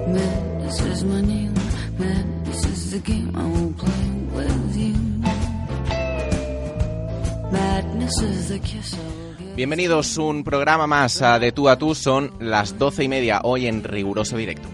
Madness is my name. Madness is the game I will play with you. Madness is the kiss I will give. Bienvenidos un programa más a De Tú a Tú. Son las 12:30 hoy en riguroso directo.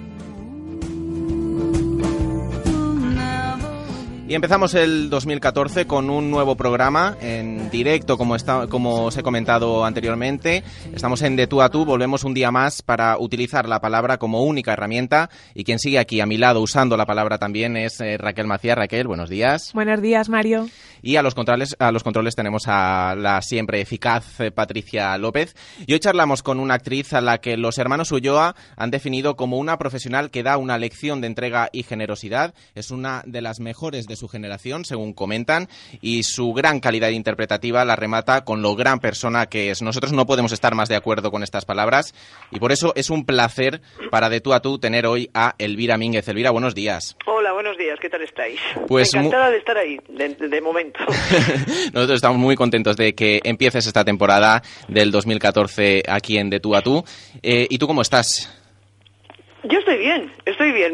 Y empezamos el 2014 con un nuevo programa en directo, como os he comentado anteriormente. Estamos en De Tú a Tú, volvemos un día más para utilizar la palabra como única herramienta. Y quien sigue aquí a mi lado usando la palabra también es Raquel Macías. Raquel, buenos días. Buenos días, Mario. Y a los controles tenemos a la siempre eficaz Patricia López. Y hoy charlamos con una actriz a la que los hermanos Ulloa han definido como una profesional que da una lección de entrega y generosidad. Es una de las mejores de su generación, según comentan, y su gran calidad interpretativa la remata con lo gran persona que es. Nosotros no podemos estar más de acuerdo con estas palabras y por eso es un placer para De Tú a Tú tener hoy a Elvira Mínguez. Elvira, buenos días. Hola, buenos días, ¿qué tal estáis? Pues encantada de estar ahí, de momento. Nosotros estamos muy contentos de que empieces esta temporada del 2014 aquí en De Tú a Tú. ¿Y tú cómo estás? Yo estoy bien.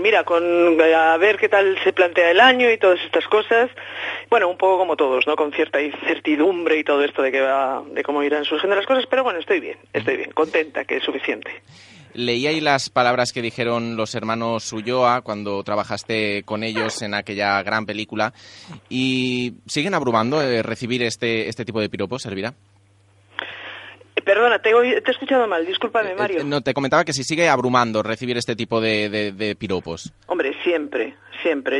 Mira, a ver qué tal se plantea el año y todas estas cosas. Bueno, un poco como todos, ¿no? Con cierta incertidumbre y todo esto de cómo irán surgiendo las cosas, pero bueno, estoy bien, contenta, que es suficiente. Leí ahí las palabras que dijeron los hermanos Ulloa cuando trabajaste con ellos en aquella gran película. ¿Y siguen abrumando recibir este tipo de piropos, Elvira? Perdona, te he escuchado mal, discúlpame, Mario. No, te comentaba que si sigue abrumando recibir este tipo de piropos. Hombre, siempre.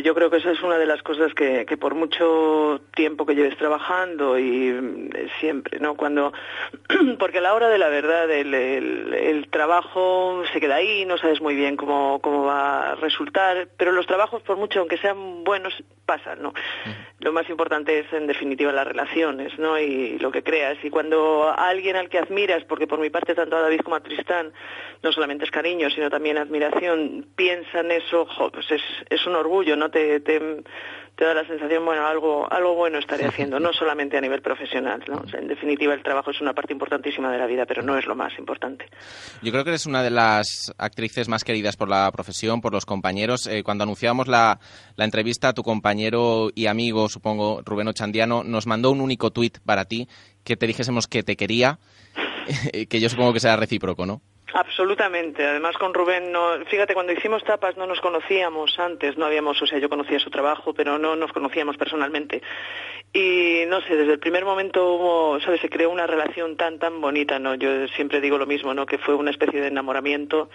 Yo creo que esa es una de las cosas que por mucho tiempo que lleves trabajando y siempre, ¿no? Porque a la hora de la verdad el trabajo se queda ahí, no sabes muy bien cómo va a resultar, pero los trabajos, por mucho, aunque sean buenos, pasan, ¿no? Lo más importante es, en definitiva, las relaciones, ¿no? Y lo que creas. Y cuando alguien al que admiras, porque por mi parte tanto a David como a Tristán, no solamente es cariño, sino también admiración, piensan eso, pues es un orgullo, ¿no? Te da la sensación, bueno, algo bueno estaré haciendo, no solamente a nivel profesional, ¿no? O sea, en definitiva, el trabajo es una parte importantísima de la vida, pero no es lo más importante. Yo creo que eres una de las actrices más queridas por la profesión, por los compañeros. Cuando anunciábamos la entrevista, tu compañero y amigo, supongo, Rubén Ochandiano, nos mandó un único tuit para ti, que te dijésemos que te quería, que yo supongo que será recíproco, ¿no? Absolutamente. Además, con Rubén, fíjate, cuando hicimos Tapas no nos conocíamos antes, yo conocía su trabajo, pero no nos conocíamos personalmente. Y no sé, desde el primer momento se creó una relación tan bonita, ¿no? Yo siempre digo lo mismo, ¿no? Que fue una especie de enamoramiento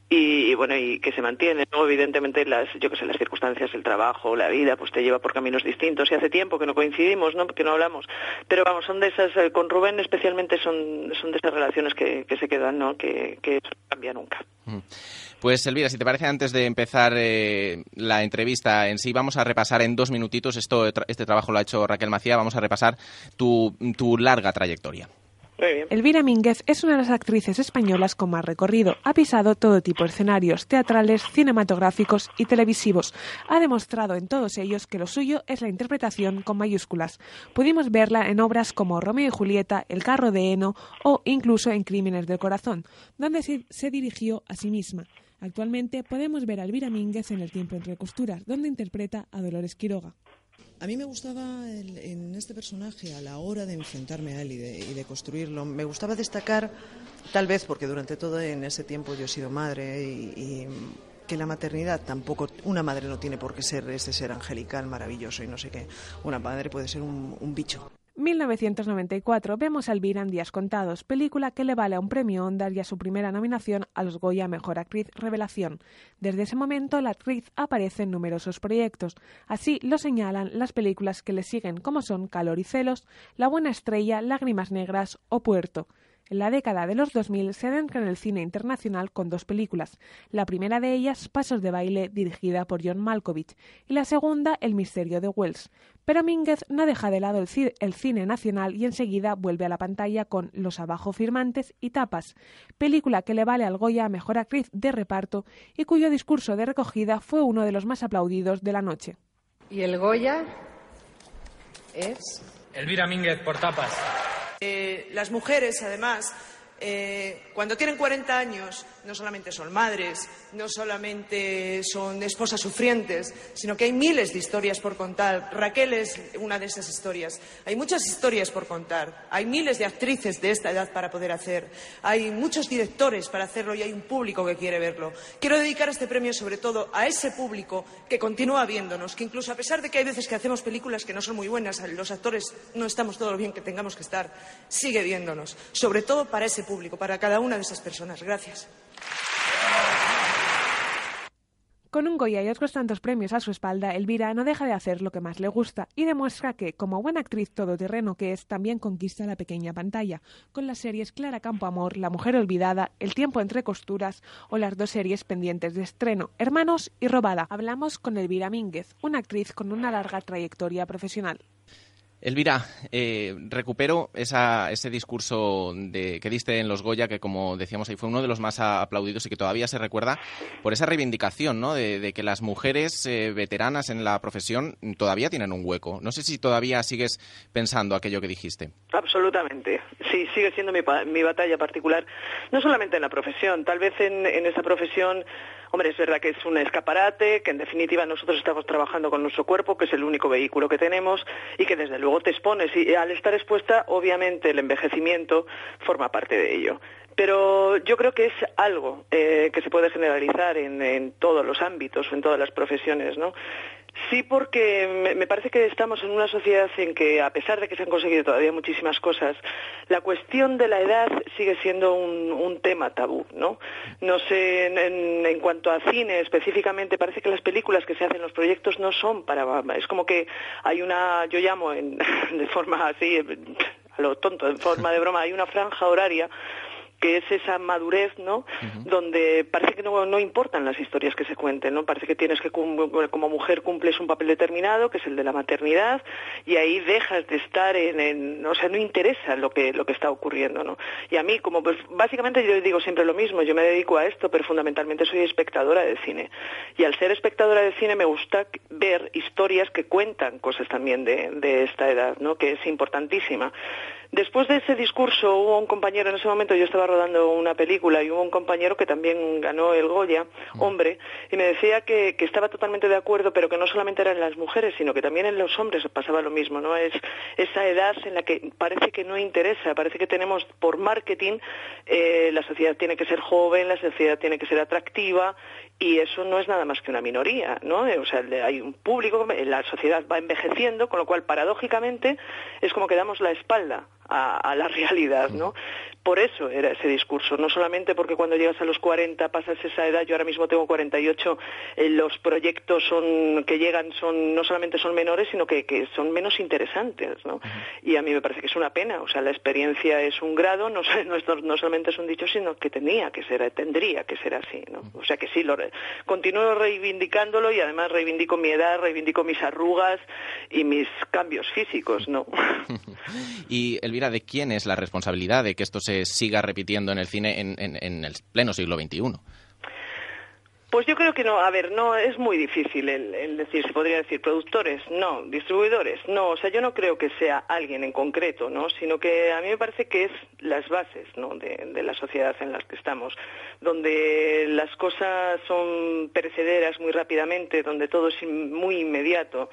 y bueno, y que se mantiene, ¿no? Evidentemente las circunstancias, el trabajo, la vida, pues te lleva por caminos distintos y hace tiempo que no coincidimos, ¿no? Que no hablamos. Pero vamos, son de esas, con Rubén especialmente son de esas relaciones que se quedan, ¿no? Que no cambia nunca. Pues Elvira, si te parece, antes de empezar la entrevista en sí, vamos a repasar en 2 minutitos, este trabajo lo ha hecho Raquel Macías, vamos a repasar tu larga trayectoria. Muy bien. Elvira Mínguez es una de las actrices españolas con más recorrido. Ha pisado todo tipo de escenarios, teatrales, cinematográficos y televisivos. Ha demostrado en todos ellos que lo suyo es la interpretación con mayúsculas. Pudimos verla en obras como Romeo y Julieta, El carro de heno o incluso en Crímenes del corazón, donde se dirigió a sí misma. Actualmente podemos ver a Elvira Mínguez en El tiempo entre costuras, donde interpreta a Dolores Quiroga. A mí me gustaba en este personaje, a la hora de enfrentarme a él y de construirlo, me gustaba destacar, tal vez porque durante todo en ese tiempo yo he sido madre y que la maternidad tampoco, una madre no tiene por qué ser ese ser angelical, maravilloso y no sé qué, una madre puede ser un bicho. 1994 vemos a Elvira en Días contados, película que le vale a un premio Ondas y a su primera nominación a los Goya Mejor Actriz Revelación. Desde ese momento la actriz aparece en numerosos proyectos. Así lo señalan las películas que le siguen, como son Calor y celos, La buena estrella, Lágrimas negras o Puerto. En la década de los 2000 se adentra en el cine internacional con 2 películas. La primera de ellas, Pasos de baile, dirigida por John Malkovich, y la segunda, El misterio de Wells. Pero Mínguez no deja de lado el cine nacional y enseguida vuelve a la pantalla con Los abajo firmantes y Tapas, película que le vale al Goya a Mejor Actriz de Reparto y cuyo discurso de recogida fue uno de los más aplaudidos de la noche. Y el Goya es... Elvira Mínguez por Tapas. Las mujeres, además, cuando tienen 40 años, no solamente son madres, no solamente son esposas sufrientes, sino que hay miles de historias por contar. Raquel es una de esas historias. Hay muchas historias por contar. Hay miles de actrices de esta edad para poder hacer. Hay muchos directores para hacerlo y hay un público que quiere verlo. Quiero dedicar este premio sobre todo a ese público que continúa viéndonos, que incluso a pesar de que hay veces que hacemos películas que no son muy buenas, los actores no estamos todo lo bien que tengamos que estar, sigue viéndonos. Sobre todo para ese público, para cada una de esas personas. Gracias. Con un Goya y otros tantos premios a su espalda, Elvira no deja de hacer lo que más le gusta y demuestra que, como buena actriz todoterreno que es, también conquista la pequeña pantalla, con las series Clara Campoamor, La mujer olvidada, El tiempo entre costuras o las 2 series pendientes de estreno, Hermanos y Robada. Hablamos con Elvira Mínguez, una actriz con una larga trayectoria profesional. Elvira, recupero ese discurso que diste en los Goya, que como decíamos ahí fue uno de los más aplaudidos y que todavía se recuerda por esa reivindicación, ¿no? de que las mujeres veteranas en la profesión todavía tienen un hueco. No sé si todavía sigues pensando aquello que dijiste. Absolutamente. Sí, sigue siendo mi batalla particular, no solamente en la profesión, tal vez en esa profesión. Hombre, es verdad que es un escaparate, que en definitiva nosotros estamos trabajando con nuestro cuerpo, que es el único vehículo que tenemos y que desde luego te expones. Y al estar expuesta, obviamente el envejecimiento forma parte de ello. Pero yo creo que es algo que se puede generalizar en todos los ámbitos, en todas las profesiones, ¿no? Sí, porque me parece que estamos en una sociedad en que, a pesar de que se han conseguido todavía muchísimas cosas, la cuestión de la edad sigue siendo un tema tabú, ¿no? No sé, en cuanto a cine específicamente, parece que las películas que se hacen, los proyectos no son para... Es como que hay yo llamo de forma así, a lo tonto, en forma de broma, hay una franja horaria que es esa madurez, ¿no? Uh-huh. Donde parece que no importan las historias que se cuenten, ¿no? Parece que tienes que, como mujer, cumples un papel determinado, que es el de la maternidad, y ahí dejas de estar o sea, no interesa lo que está ocurriendo, ¿no? Y a mí, como pues básicamente yo digo siempre lo mismo, yo me dedico a esto, pero fundamentalmente soy espectadora de cine. Y al ser espectadora de cine me gusta ver historias que cuentan cosas también de esta edad, ¿no? Que es importantísima. Después de ese discurso hubo un compañero, en ese momento yo estaba rodando una película y hubo un compañero que también ganó el Goya, hombre, y me decía que estaba totalmente de acuerdo, pero que no solamente eran las mujeres, sino que también en los hombres pasaba lo mismo, ¿no? Es esa edad en la que parece que no interesa, parece que tenemos por marketing, la sociedad tiene que ser joven, la sociedad tiene que ser atractiva, y eso no es nada más que una minoría, ¿no? O sea, hay un público, la sociedad va envejeciendo, con lo cual, paradójicamente, es como que damos la espalda a la realidad, ¿no? Por eso era ese discurso, no solamente porque cuando llegas a los 40 pasas esa edad, yo ahora mismo tengo 48, los proyectos que llegan no solamente son menores, sino que son menos interesantes, ¿no? Y a mí me parece que es una pena, o sea, la experiencia es un grado, no solamente es un dicho, sino que tendría que ser así, ¿no? O sea que sí, continúo reivindicándolo y además reivindico mi edad, reivindico mis arrugas y mis cambios físicos, ¿no? Y Elvira, ¿de quién es la responsabilidad de que esto se siga repitiendo en el cine en el pleno siglo XXI? Pues yo creo que no es muy difícil el decir, se podría decir productores, no, distribuidores, no, o sea, yo no creo que sea alguien en concreto, ¿no? Sino que a mí me parece que es las bases, ¿no? de la sociedad en las que estamos, donde las cosas son perecederas muy rápidamente, donde todo es muy inmediato.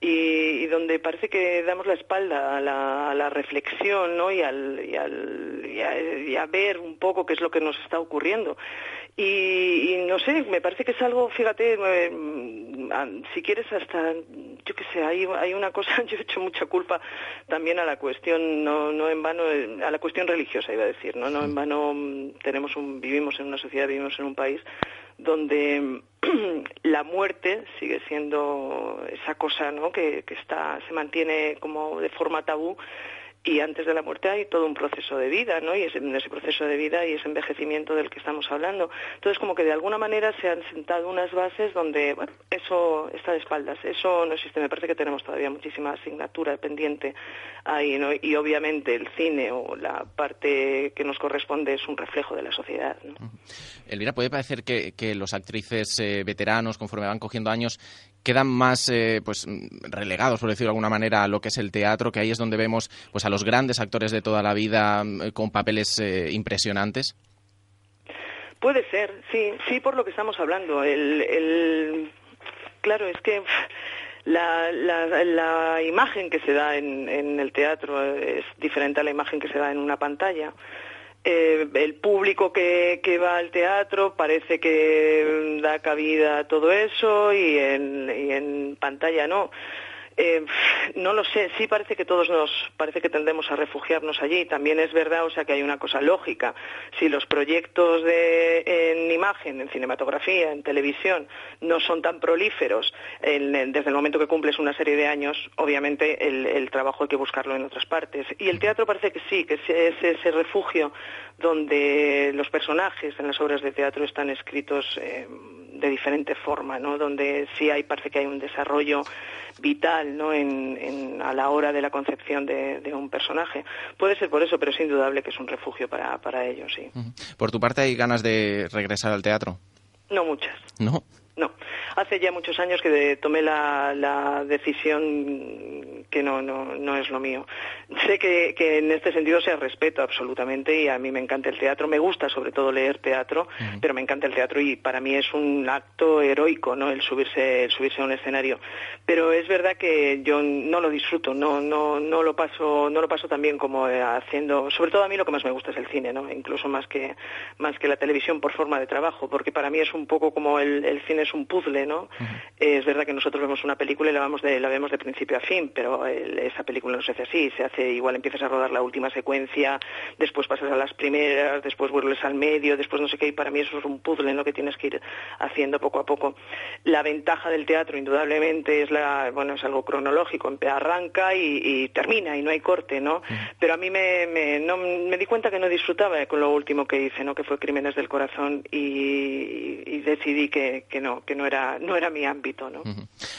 Y donde parece que damos la espalda a la reflexión, ¿no? y a ver un poco qué es lo que nos está ocurriendo. Y no sé, me parece que es algo, fíjate, si quieres hasta, yo qué sé, hay una cosa, yo he hecho mucha culpa también a la cuestión, no en vano, a la cuestión religiosa iba a decir, no en vano vivimos en una sociedad, vivimos en un país donde la muerte sigue siendo esa cosa, ¿no? que se mantiene como de forma tabú, y antes de la muerte hay todo un proceso de vida, ¿no? Y en ese proceso de vida y ese envejecimiento del que estamos hablando. Entonces, como que de alguna manera se han sentado unas bases donde, bueno, eso está de espaldas, eso no existe. Me parece que tenemos todavía muchísima asignatura pendiente ahí, ¿no? Y obviamente el cine o la parte que nos corresponde es un reflejo de la sociedad, ¿no? Elvira, ¿puede parecer que los actrices veteranos, conforme van cogiendo años, quedan más relegados, por decirlo de alguna manera, a lo que es el teatro, que ahí es donde vemos pues a los grandes actores de toda la vida con papeles impresionantes? Puede ser, sí, por lo que estamos hablando. Claro, es que la imagen que se da en el teatro es diferente a la imagen que se da en una pantalla. El público que va al teatro parece que da cabida a todo eso y en pantalla no. No lo sé, sí parece que parece que tendemos a refugiarnos allí. También es verdad, o sea, que hay una cosa lógica. Si los proyectos en imagen, en cinematografía, en televisión, no son tan prolíferos desde el momento que cumples una serie de años, obviamente el trabajo hay que buscarlo en otras partes. Y el teatro parece que sí, que es ese refugio donde los personajes en las obras de teatro están escritos de diferente forma, ¿no? Donde sí parece que hay un desarrollo vital, ¿no? A la hora de la concepción de un personaje. Puede ser por eso, pero es indudable que es un refugio para ellos, sí. ¿Por tu parte hay ganas de regresar al teatro? No muchas. ¿No? No. Hace ya muchos años que tomé la decisión que no es lo mío. Sé que en este sentido se respeto absolutamente y a mí me encanta el teatro. Me gusta sobre todo leer teatro, pero me encanta el teatro y para mí es un acto heroico, ¿no? El subirse a un escenario. Pero es verdad que yo no lo disfruto, no lo paso tan bien como haciendo. Sobre todo a mí lo que más me gusta es el cine, ¿no? Incluso más que la televisión por forma de trabajo, porque para mí es un poco como el cine es un puzzle, ¿no? Es verdad que nosotros vemos una película y la vemos de principio a fin, pero esa película no se hace así, igual empiezas a rodar la última secuencia, después pasas a las primeras, después vuelves al medio, después no sé qué, y para mí eso es un puzzle, ¿no? Que tienes que ir haciendo poco a poco. La ventaja del teatro, indudablemente, es algo cronológico, arranca y termina, y no hay corte, ¿no? Pero a mí me di cuenta que no disfrutaba con lo último que hice, ¿no? Que fue Crímenes del Corazón, y decidí que no era mi ámbito, ¿no?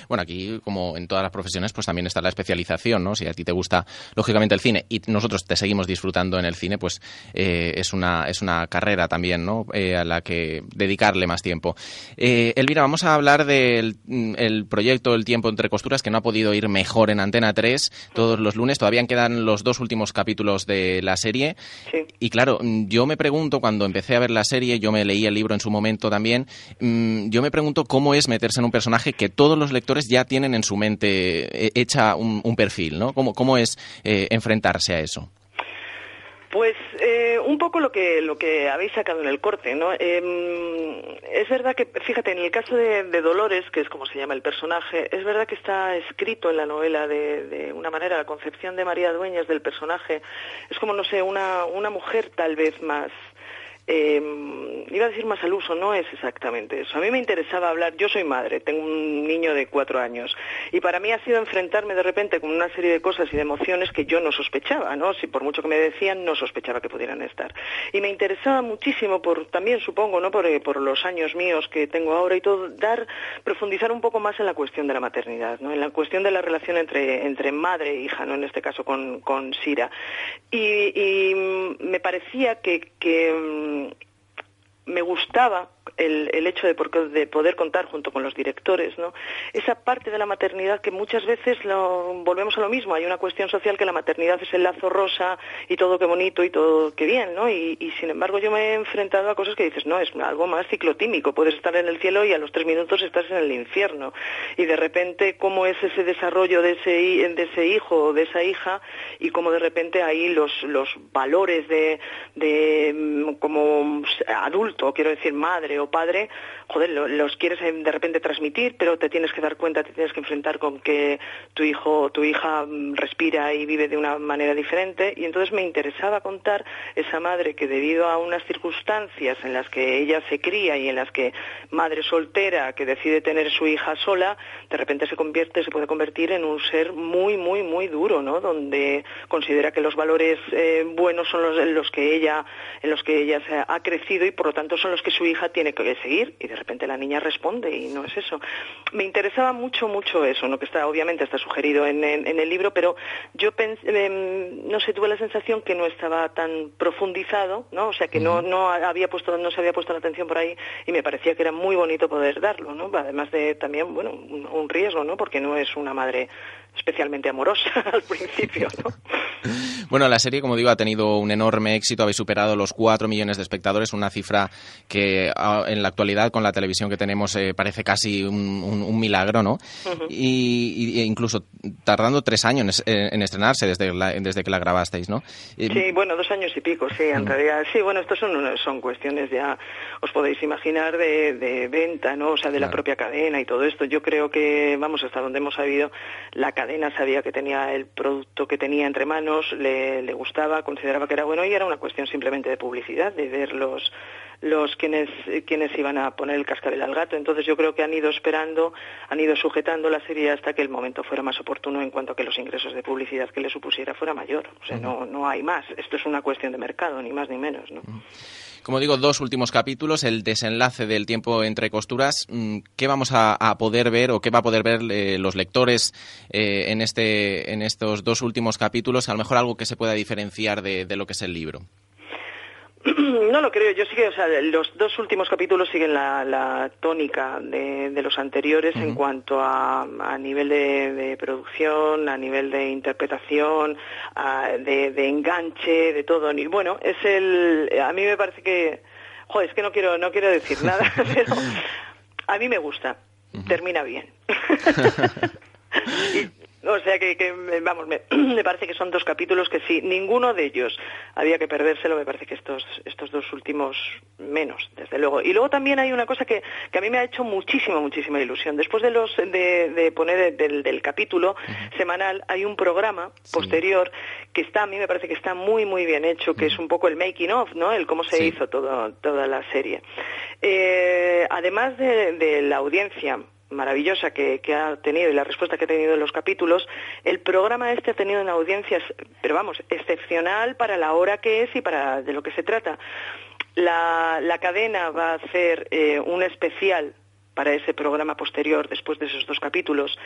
Bueno, aquí, como en todas las profesiones, pues también está la especialización, ¿no? Si a ti te gusta, lógicamente, el cine y nosotros te seguimos disfrutando en el cine, pues es una carrera también, ¿no? A la que dedicarle más tiempo. Elvira, vamos a hablar del proyecto El tiempo entre costuras, que no ha podido ir mejor en Antena 3 todos los lunes. Todavía quedan los 2 últimos capítulos de la serie. Sí. Y claro, yo me pregunto, cuando empecé a ver la serie, yo me leí el libro en su momento también, yo me pregunto cómo es meterse en un personaje que todos los lectores ya tienen en su mente hecha un perfil, ¿no? ¿Cómo es enfrentarse a eso? Pues un poco lo que habéis sacado en el corte, ¿no? Es verdad que, fíjate, en el caso de Dolores, que es como se llama el personaje, es verdad que está escrito en la novela de una manera, la concepción de María Dueñas del personaje es como, no sé, una mujer tal vez más... iba a decir más al uso, no es exactamente eso. A mí me interesaba hablar, yo soy madre, tengo un niño de 4 años y para mí ha sido enfrentarme de repente con una serie de cosas y de emociones que yo no sospechaba, ¿no? Si por mucho que me decían, no sospechaba que pudieran estar. Y me interesaba muchísimo también supongo, ¿no? Por los años míos que tengo ahora y todo, profundizar un poco más en la cuestión de la maternidad, ¿no? En la cuestión de la relación entre madre e hija, ¿no? En este caso con Sira. Y me parecía que me gustaba el hecho de poder contar junto con los directores, ¿no? Esa parte de la maternidad que muchas veces volvemos a lo mismo. Hay una cuestión social que la maternidad es el lazo rosa y todo qué bonito y todo qué bien, ¿no? Y sin embargo yo me he enfrentado a cosas que dices, no, es algo más ciclotímico. Puedes estar en el cielo y a los 3 minutos estás en el infierno. Y de repente cómo es ese desarrollo de ese hijo o de esa hija y cómo de repente ahí los valores de como adulto, quiero decir madre o padre, joder, los quieres de repente transmitir, pero te tienes que dar cuenta, te tienes que enfrentar con que tu hijo o tu hija respira y vive de una manera diferente, y entonces me interesaba contar esa madre que debido a unas circunstancias en las que ella se cría y en las que madre soltera que decide tener su hija sola, de repente se puede convertir en un ser muy, muy, muy duro, ¿no? Donde considera que los valores buenos son en los que ella se ha crecido y por lo tanto son los que su hija tiene que seguir, y de repente la niña responde y no es eso. Me interesaba mucho eso, ¿no? Que obviamente está sugerido en el libro, pero yo no sé, tuve la sensación que no estaba tan profundizado, ¿no? O sea, que no se había puesto la atención por ahí, y me parecía que era muy bonito poder darlo, ¿no? Además de también, bueno, un riesgo, ¿no? Porque no es una madre especialmente amorosa al principio, ¿no? Bueno, la serie, como digo, ha tenido un enorme éxito. Habéis superado los 4 millones de espectadores, una cifra que en la actualidad, con la televisión que tenemos, parece casi un milagro, ¿no? Y incluso tardando 3 años en estrenarse desde que la grabasteis, ¿no? Sí, bueno, 2 años y pico, sí, en realidad. Sí, bueno, estos son cuestiones ya, os podéis imaginar, de venta, ¿no? O sea, de la propia cadena y todo esto. Yo creo que, vamos, hasta donde hemos sabido, la cadena sabía que tenía el producto que tenía entre manos, le gustaba, consideraba que era bueno, y era una cuestión simplemente de publicidad, de ver quienes iban a poner el cascabel al gato. Entonces yo creo que han ido esperando, han ido sujetando la serie hasta que el momento fuera más oportuno en cuanto a que los ingresos de publicidad que le supusiera fuera mayor. O sea, no hay más. Esto es una cuestión de mercado, ni más ni menos, ¿no? Como digo, 2 últimos capítulos, el desenlace del Tiempo entre costuras. ¿Qué vamos a poder ver o qué va a poder ver los lectores en estos 2 últimos capítulos? A lo mejor algo que se pueda diferenciar de lo que es el libro. No lo creo, yo sí que, o sea, los 2 últimos capítulos siguen la tónica de los anteriores en cuanto a nivel de producción, a nivel de interpretación, de enganche, de todo. Bueno, a mí me parece que, joder, es que no quiero decir nada, pero a mí me gusta, termina bien. O sea vamos, me parece que son 2 capítulos que sí, ninguno de ellos había que perdérselo. Me parece que estos 2 últimos menos, desde luego. Y luego también hay una cosa que a mí me ha hecho muchísima ilusión. Después de poner del capítulo semanal, hay un programa posterior que a mí me parece que está muy bien hecho, que es un poco el making of, ¿no? El cómo se hizo toda la serie. Además de la audiencia maravillosa que ha tenido y la respuesta que ha tenido en los capítulos, el programa ha tenido una audiencia, pero vamos, excepcional para la hora que es y para de lo que se trata. La cadena va a hacer un especial para ese programa posterior después de esos 2 capítulos,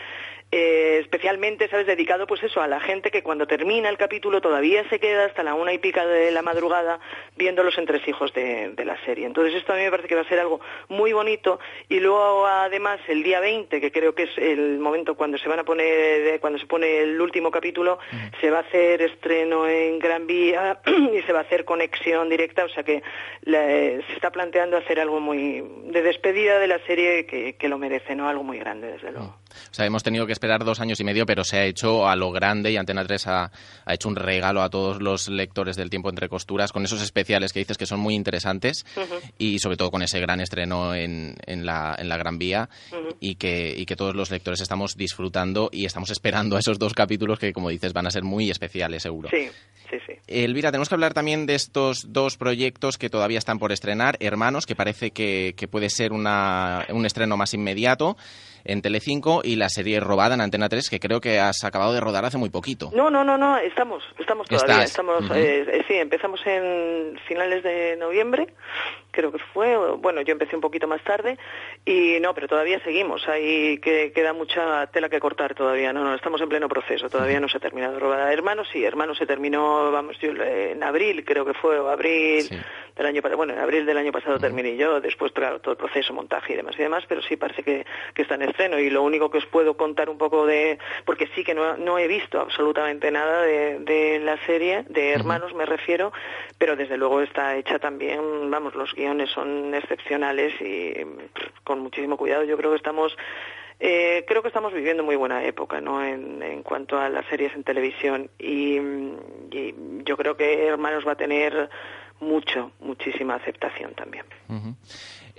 especialmente, ¿sabes?, dedicado pues eso, a la gente que cuando termina el capítulo todavía se queda hasta la 1:00 de la madrugada viendo los entresijos de la serie. Entonces esto a mí me parece que va a ser algo muy bonito. Y luego además el día 20, que creo que es el momento cuando se pone el último capítulo, se va a hacer estreno en Gran Vía y se va a hacer conexión directa, o sea que se está planteando hacer algo muy de despedida de la serie que lo merece, ¿no? Algo muy grande, desde luego. O sea, hemos tenido que esperar 2 años y medio, pero se ha hecho a lo grande, y Antena 3 ha hecho un regalo a todos los lectores del Tiempo entre costuras, con esos especiales que dices que son muy interesantes, y sobre todo con ese gran estreno en la Gran Vía, y que todos los lectores estamos disfrutando y estamos esperando a esos 2 capítulos que, como dices, van a ser muy especiales, seguro. Sí. Elvira, tenemos que hablar también de estos 2 proyectos que todavía están por estrenar. Hermanos, que parece que puede ser un estreno más inmediato en Telecinco, y la serie Robada en Antena 3, que creo que has acabado de rodar hace muy poquito. No, estamos todavía. Sí, empezamos en finales de noviembre, creo que fue. Bueno, yo empecé un poquito más tarde, pero todavía seguimos. Ahí que queda mucha tela que cortar todavía. No, estamos en pleno proceso, todavía no se ha terminado Robada. Hermanos se terminó, en abril, creo que fue, o abril del año pasado. Bueno, en abril del año pasado terminé yo, después, claro, todo el proceso, montaje y demás, pero sí parece que está en estreno. Y lo único que os puedo contar un poco porque sí que no he visto absolutamente nada de la serie, de Hermanos me refiero, pero desde luego está hecha también, vamos, los guiones son excepcionales y con muchísimo cuidado. Yo creo que estamos viviendo muy buena época, ¿no?, en cuanto a las series en televisión, y yo creo que Hermanos va a tener muchísima aceptación también.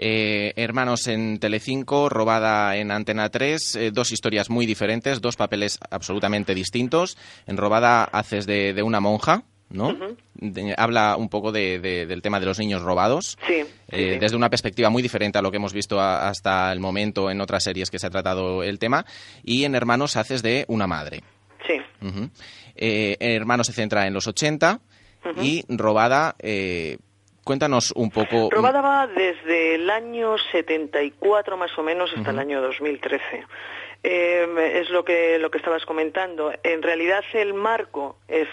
Hermanos en Telecinco, Robada en Antena 3, 2 historias muy diferentes, 2 papeles absolutamente distintos. En Robada haces de una monja, ¿no? Habla un poco del tema de los niños robados, desde una perspectiva muy diferente a lo que hemos visto hasta el momento en otras series que se ha tratado el tema. Y en Hermanos haces de una madre. Sí. Hermanos se centra en los 80 y Robada... Cuéntanos un poco... Robada va desde el año 74 más o menos hasta el año 2013. Es lo que estabas comentando. En realidad el marco es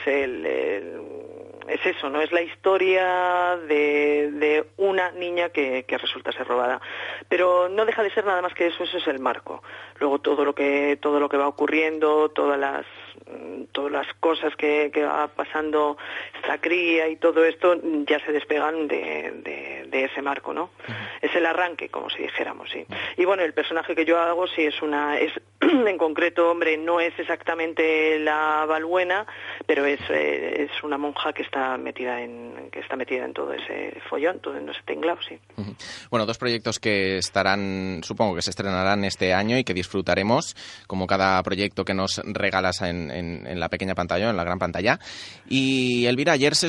eso, ¿no? Es la historia de una niña que resulta ser robada. Pero no deja de ser nada más que eso es el marco. Luego todo lo que va ocurriendo, todas las todas las cosas que va pasando esta cría y todo esto ya se despegan de ese marco, ¿no? Es el arranque, como si dijéramos, sí. Y bueno, el personaje que yo hago sí es en concreto, hombre, no es exactamente la Valbuena, pero es una monja que está metida en todo ese follón, todo en ese tinglao, sí. Bueno, dos proyectos que supongo que se estrenarán este año y que disfrutaremos, como cada proyecto que nos regalas en la pequeña pantalla, en la gran pantalla. Y Elvira, ayer se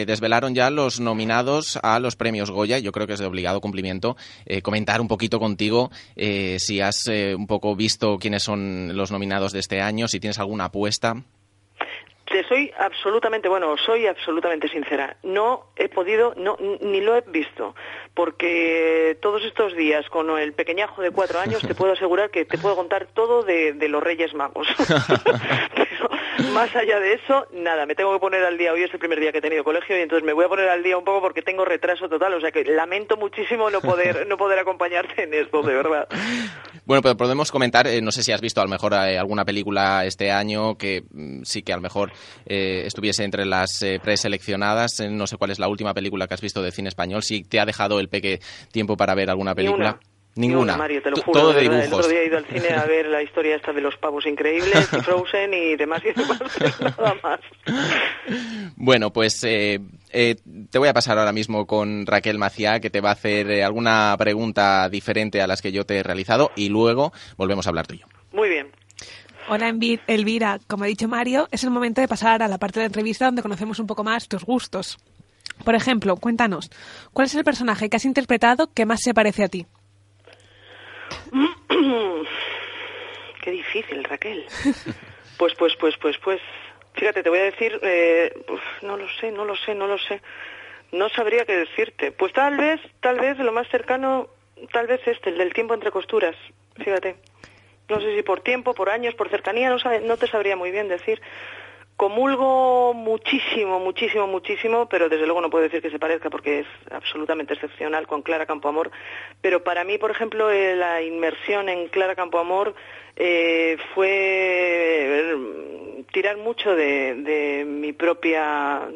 desvelaron ya los nominados a los premios Goya. Yo creo que es de obligado cumplimiento comentar un poquito contigo si has un poco visto quiénes son los nominados de este año, si tienes alguna apuesta. Soy absolutamente sincera. No he podido, ni lo he visto, porque todos estos días con el pequeñajo de 4 años te puedo asegurar que te puedo contar todo de los Reyes Magos. Pero más allá de eso, nada, me tengo que poner al día. Hoy es el primer día que he tenido colegio y entonces me voy a poner al día un poco porque tengo retraso total, o sea que lamento muchísimo no poder acompañarte en esto, de verdad. Bueno, pero podemos comentar, no sé si has visto a lo mejor alguna película este año que sí que a lo mejor estuviese entre las preseleccionadas. No sé cuál es la última película que has visto de cine español. Si te ha dejado el peque tiempo para ver alguna película. Ninguna, Mario, te lo juro. Todo de verdad, dibujos. El otro día he ido al cine a ver la historia esta de los pavos increíbles, Frozen y demás, pero nada más. Bueno, pues te voy a pasar ahora mismo con Raquel Maciá, que te va a hacer alguna pregunta diferente a las que yo te he realizado y luego volvemos a hablar tú y yo. Muy bien. Hola Elvira, como ha dicho Mario, es el momento de pasar a la parte de la entrevista donde conocemos un poco más tus gustos. Por ejemplo, cuéntanos, ¿cuál es el personaje que has interpretado que más se parece a ti? Qué difícil, Raquel. Pues. Fíjate, te voy a decir, no lo sé. No sabría qué decirte. Pues tal vez lo más cercano, el del tiempo entre costuras. Fíjate. No sé si por tiempo, por años, por cercanía, no te sabría muy bien decir. Comulgo muchísimo, pero desde luego no puedo decir que se parezca porque es absolutamente excepcional con Clara Campoamor. Pero para mí, por ejemplo, la inmersión en Clara Campoamor fue tirar mucho de mi propia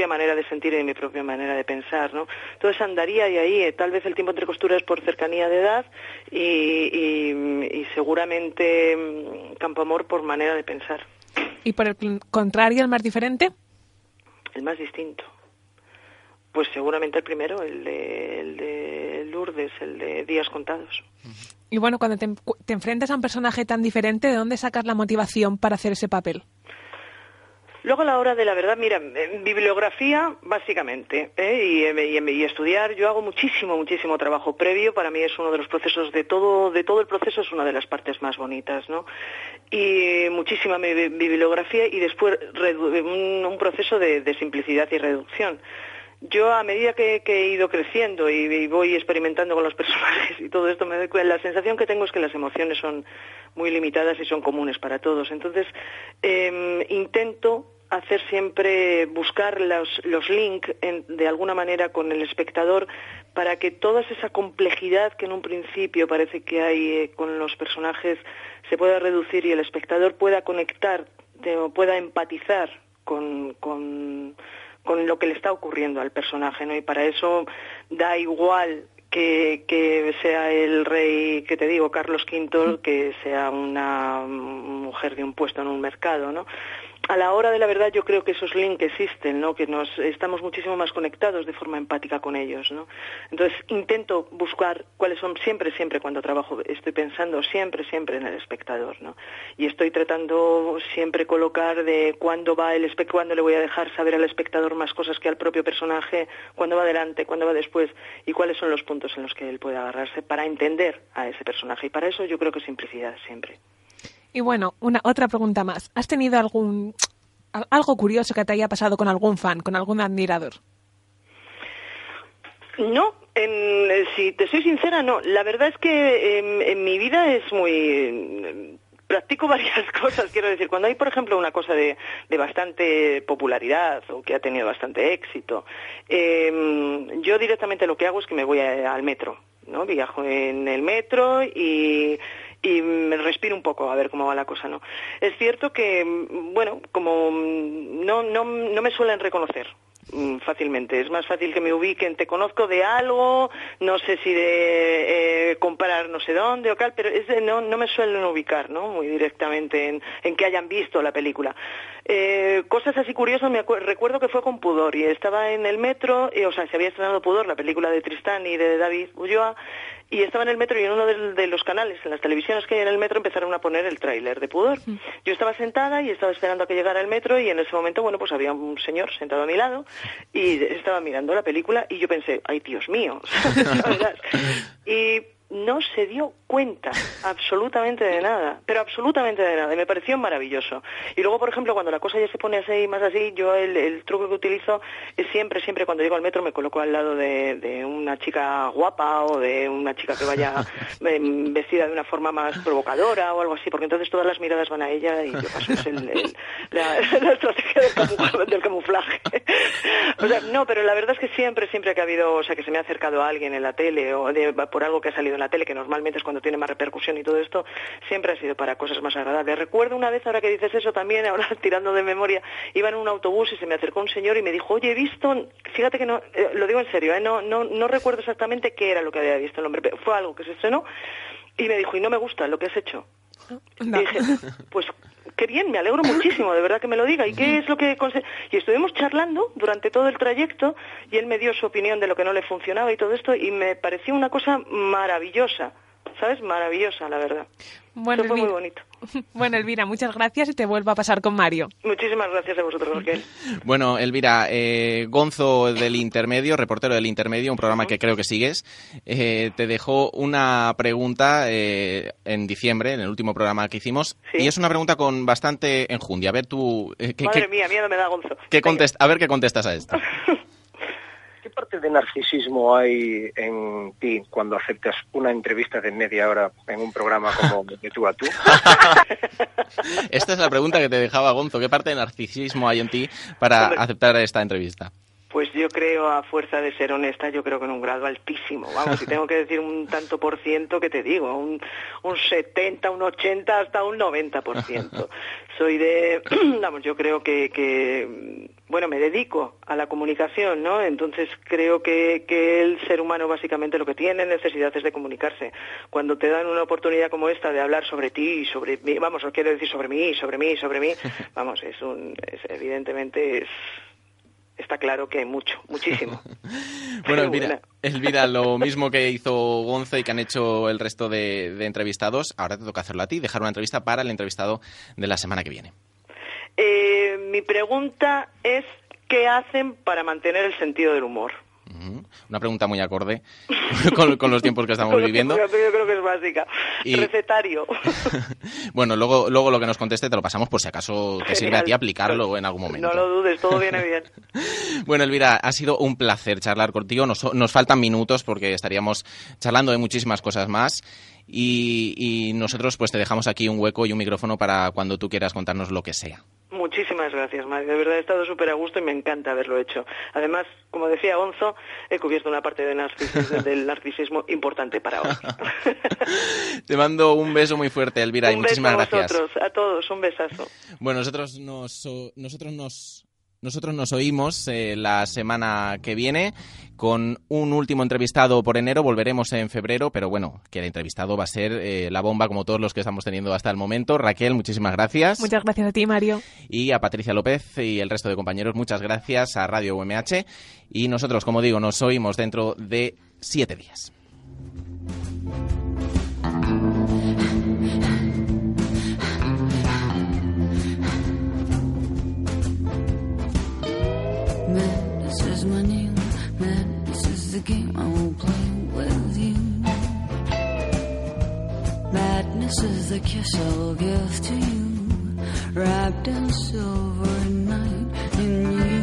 manera de sentir y de mi propia manera de pensar, ¿no? Entonces andaría ahí, tal vez el tiempo entre costuras por cercanía de edad y seguramente Campoamor por manera de pensar. ¿Y por el contrario, el más diferente? El más distinto. Pues seguramente el primero, el de Lourdes, el de Días Contados. Y bueno, cuando te enfrentas a un personaje tan diferente, ¿de dónde sacas la motivación para hacer ese papel? Luego a la hora de la verdad, mira, bibliografía básicamente, y estudiar. Yo hago muchísimo trabajo previo. Para mí es uno de los procesos de todo el proceso, es una de las partes más bonitas, ¿no? Y muchísima bibliografía y después un proceso de simplicidad y reducción. Yo a medida que he ido creciendo y voy experimentando con los personajes y todo esto, la sensación que tengo es que las emociones son muy limitadas y son comunes para todos. Entonces, intento hacer siempre, buscar los links de alguna manera con el espectador para que toda esa complejidad que en un principio parece que hay con los personajes se pueda reducir y el espectador pueda conectar, pueda empatizar con lo que le está ocurriendo al personaje, ¿no? Y para eso da igual que sea el rey, que te digo, Carlos V, que sea una mujer de un puesto en un mercado, ¿no? A la hora de la verdad yo creo que esos links existen, ¿no? Que estamos muchísimo más conectados de forma empática con ellos, ¿no? Entonces intento buscar cuáles son siempre cuando trabajo, estoy pensando siempre en el espectador, ¿no? Y estoy tratando siempre colocar de cuándo le voy a dejar saber al espectador más cosas que al propio personaje, cuándo va adelante, cuándo va después y cuáles son los puntos en los que él puede agarrarse para entender a ese personaje. Y para eso yo creo que simplicidad siempre. Y bueno, otra pregunta más. ¿Has tenido algo curioso que te haya pasado con algún fan, con algún admirador? No, si te soy sincera, no. La verdad es que en mi vida es muy... practico varias cosas, quiero decir. Cuando hay, por ejemplo, una cosa de bastante popularidad o que ha tenido bastante éxito, yo directamente lo que hago es que me voy al metro, ¿no? Viajo en el metro y y me respiro un poco a ver cómo va la cosa, ¿no? Es cierto que, bueno, como no me suelen reconocer fácilmente, es más fácil que me ubiquen, te conozco de algo, no sé si de comprar no sé dónde o tal, pero no me suelen ubicar, ¿no? Muy directamente en que hayan visto la película. Cosas así curiosas, recuerdo que fue con Pudor, y estaba en el metro, se había estrenado Pudor, la película de Tristán y de David Ulloa, y estaba en el metro y en uno de los canales, en las televisiones que hay en el metro, empezaron a poner el tráiler de Pudor. Yo estaba sentada y estaba esperando a que llegara el metro, y en ese momento, bueno, pues había un señor sentado a mi lado y estaba mirando la película y yo pensé, ay, Dios mío, y no se dio cuenta absolutamente de nada, pero absolutamente de nada, y me pareció maravilloso. Y luego, por ejemplo, cuando la cosa ya se pone así, más así, yo el truco que utilizo es siempre cuando llego al metro me coloco al lado de una chica guapa o de una chica que vaya vestida de una forma más provocadora o algo así, porque entonces todas las miradas van a ella y yo paso la estrategia del camuflaje. O sea, no, pero la verdad es que siempre que ha habido, que se me ha acercado a alguien en la tele o por algo que ha salido en la tele, que normalmente es cuando tiene más repercusión y todo esto, siempre ha sido para cosas más agradables. Recuerdo una vez, ahora que dices eso también, ahora tirando de memoria, iba en un autobús y se me acercó un señor y me dijo, oye, he visto, fíjate que no, lo digo en serio, no recuerdo exactamente qué era lo que había visto el hombre, pero fue algo que se estrenó, y me dijo, y no me gusta lo que has hecho. No. Y dije, pues qué bien, me alegro muchísimo, de verdad que me lo diga. ¿Y qué es lo que Y estuvimos charlando durante todo el trayecto y él me dio su opinión de lo que no le funcionaba y todo esto, y me pareció una cosa maravillosa, ¿sabes? Maravillosa, la verdad. Bueno, eso fue muy bonito. Bueno, Elvira, muchas gracias y te vuelvo a pasar con Mario. Muchísimas gracias a vosotros, Raquel. Bueno, Elvira, Gonzo del Intermedio, reportero del Intermedio, un programa que creo que sigues, te dejó una pregunta en diciembre, en el último programa que hicimos, ¿sí? Y es una pregunta con bastante enjundia. A ver tú... Madre mía, miedo me da, Gonzo. A ver qué contestas a esto. ¿Qué parte de narcisismo hay en ti cuando aceptas una entrevista de media hora en un programa como De tú a tú? Esta es la pregunta que te dejaba Gonzo. ¿Qué parte de narcisismo hay en ti para aceptar esta entrevista? Pues yo creo, a fuerza de ser honesta, yo creo que en un grado altísimo. Vamos, si tengo que decir un tanto por ciento, ¿qué te digo? Un 70, un 80, hasta un 90%. Soy de... Vamos, yo creo que bueno, me dedico a la comunicación, ¿no? Entonces creo que el ser humano básicamente lo que tiene necesidad es de comunicarse. Cuando te dan una oportunidad como esta de hablar sobre ti y sobre mí, vamos, no quiero decir sobre mí, vamos, evidentemente está claro que hay muchísimo. Bueno, Elvira, lo mismo que hizo Gonzo y que han hecho el resto de entrevistados, ahora te toca hacerlo a ti, dejar una entrevista para el entrevistado de la semana que viene. Mi pregunta es, ¿qué hacen para mantener el sentido del humor? Una pregunta muy acorde con los tiempos que estamos viviendo. Yo creo que es básica. Recetario. Bueno, luego lo que nos conteste te lo pasamos por si acaso te sirve a ti aplicarlo en algún momento. No lo dudes, todo viene bien. Bueno, Elvira, ha sido un placer charlar contigo. Nos faltan minutos porque estaríamos charlando de muchísimas cosas más. Y nosotros pues te dejamos aquí un hueco y un micrófono para cuando tú quieras contarnos lo que sea. Muchísimas gracias, Mario. De verdad he estado súper a gusto y me encanta haberlo hecho. Además, como decía Gonzo, he cubierto una parte del narcisismo importante para hoy. Te mando un beso muy fuerte, Elvira, y muchísimas gracias. Un beso a vosotros, a todos, un besazo. Bueno, nosotros nos oímos la semana que viene con un último entrevistado por enero. Volveremos en febrero, pero bueno, que el entrevistado va a ser la bomba como todos los que estamos teniendo hasta el momento. Raquel, muchísimas gracias. Muchas gracias a ti, Mario. Y a Patricia López y el resto de compañeros, muchas gracias a Radio UMH. Y nosotros, como digo, nos oímos dentro de 7 días. Madness is my name, madness is the game I will play with you. Madness is the kiss I'll give to you, wrapped in silver night in you.